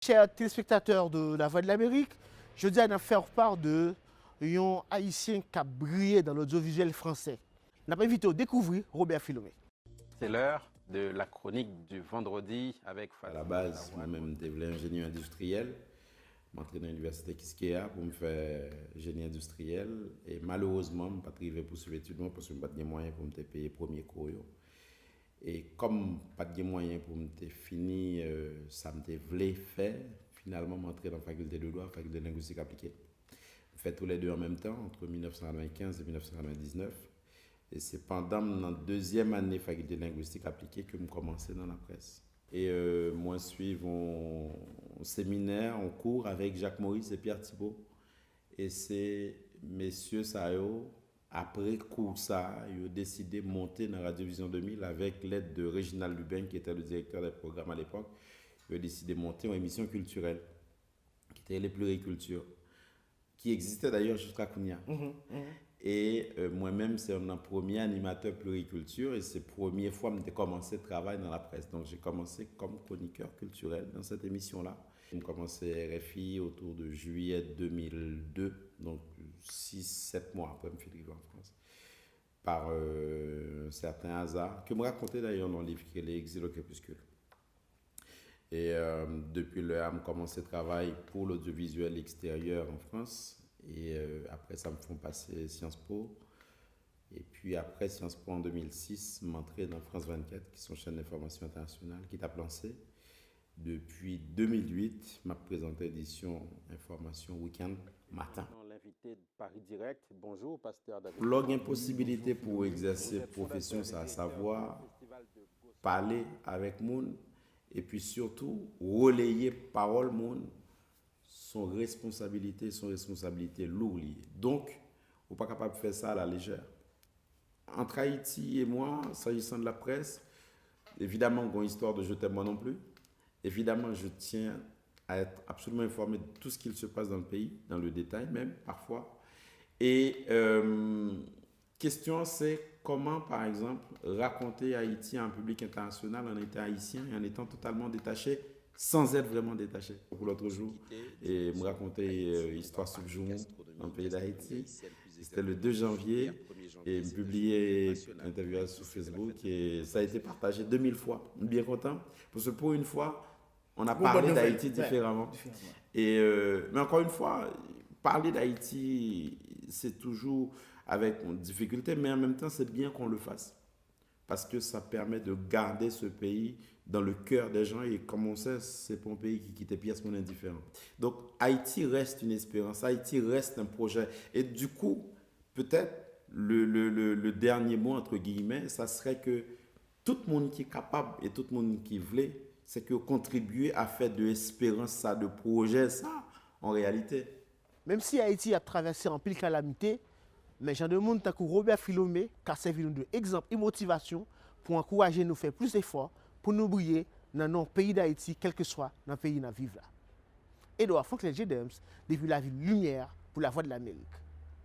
Chers téléspectateurs de La Voix de l'Amérique, je dis à faire part de un haïtien qui a brillé dans l'audiovisuel français. On a invité à découvrir Robert Philomé. C'est l'heure de la chronique du vendredi avec À la base, moi-même, je voulais ingénieur industriel. Je suis dans l'université Kiskeya pour me faire génie industriel. Et malheureusement, je ne suis pas arrivé pour suivre l'étude parce que je n'ai pas de moyens pour me payer le premier cours. Et comme pas de moyens pour me finir, ça me voulait faire, finalement, je suis entré dans la faculté de droit, la faculté de linguistique appliquée. Je fais tous les deux en même temps, entre 1995 et 1999. Et c'est pendant ma deuxième année de faculté de linguistique appliquée que je commençais dans la presse. Et moi, je suis un séminaire, en cours avec Jacques Maurice et Pierre Thibault. Et c'est messieurs Sayo, après cours ça, ils ont décidé de monter dans Radiovision 2000 avec l'aide de Réginald Lubin, qui était le directeur des programmes à l'époque. Ils ont décidé de monter une émission culturelle, qui était les pluricultures, qui existait d'ailleurs jusqu'à Kounia. Et moi-même, c'est un premier animateur pluriculture et c'est la première fois que j'ai commencé le travail dans la presse. Donc, j'ai commencé comme chroniqueur culturel dans cette émission-là. J'ai commencé RFI autour de juillet 2002, donc 6-7 mois après me faire arriver en France, par un certain hasard, que me racontait d'ailleurs dans le livre qui est L'Exil au crépuscule. Et depuis là, j'ai commencé le travail pour l'audiovisuel extérieur en France. Et après, ça me font passer Sciences Po. Et puis après Sciences Po en 2006, m'entrer dans France 24, qui sont chaîne d'information internationale, qui t'a lancé. Depuis 2008, ma présenté édition Information Week-end matin. L'invité de Paris Direct. Bonjour, pasteur David. L'autre impossibilité pour exercer profession, c'est à savoir parler avec monde et puis surtout relayer parole monde. Son responsabilité lourde. Donc, on n'est pas capable de faire ça à la légère. Entre Haïti et moi, s'agissant de la presse, évidemment, il y a une histoire de je t'aime moi non plus. Évidemment, je tiens à être absolument informé de tout ce qu'il se passe dans le pays, dans le détail même, parfois. Et question, c'est comment, par exemple, raconter Haïti à un public international en étant haïtien et en étant totalement détaché, sans être vraiment détaché. Pour l'autre jour, et me raconter Histoire sous le jour dans le pays d'Haïti. C'était le 2 janvier et me publier une interview sur Facebook et ça a été partagé 2000 fois. Bien content parce que pour une fois, on a parlé d'Haïti différemment. Et, mais encore une fois, parler d'Haïti, c'est toujours avec difficulté, mais en même temps, c'est bien qu'on le fasse. Parce que ça permet de garder ce pays dans le cœur des gens. Et comme on sait, c'est pas un pays qui quitte pièce mon indifférent. Donc Haïti reste une espérance, Haïti reste un projet. Et du coup, peut-être le dernier mot, entre guillemets, ça serait que tout le monde qui est capable et tout le monde qui voulait, c'est que contribuer à faire de l'espérance, ça, de projet, ça, en réalité. Même si Haïti a traversé en pile calamité, mais j'en demande tant que Robert Philomé qui a servi nous d'exemple et motivation pour encourager nous à faire plus d'efforts pour nous briller dans notre pays d'Haïti, quel que soit notre pays où nous vivons là. Edouard Franklin James, depuis la ville Lumière pour La Voix de l'Amérique.